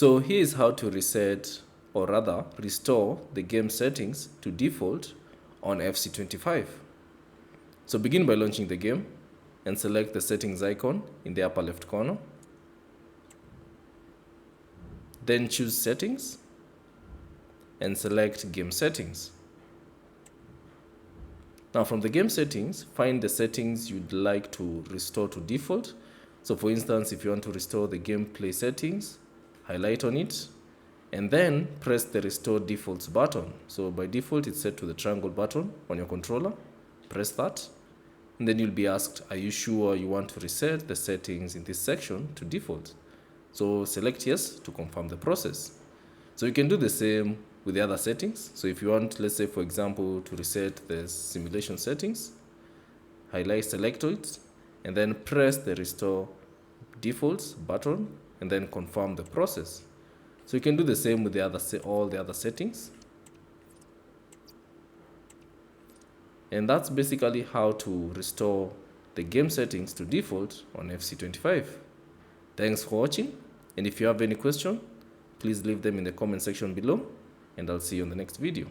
So here is how to reset, or rather restore, the game settings to default on FC25. So begin by launching the game and select the settings icon in the upper left corner. Then choose settings and select game settings. Now from the game settings, find the settings you'd like to restore to default. So for instance, if you want to restore the gameplay settings, highlight on it and then press the restore defaults button. So by default it's set to the triangle button on your controller. Press that and then you'll be asked, are you sure you want to reset the settings in this section to default? So select yes to confirm the process. So you can do the same with the other settings. So if you want, let's say for example, to reset the simulation settings, highlight, select it, and then press the restore defaults button and then confirm the process. So you can do the same with all the other settings. And that's basically how to restore the game settings to default on FC25. Thanks for watching, and if you have any question, please leave them in the comment section below, and I'll see you on the next video.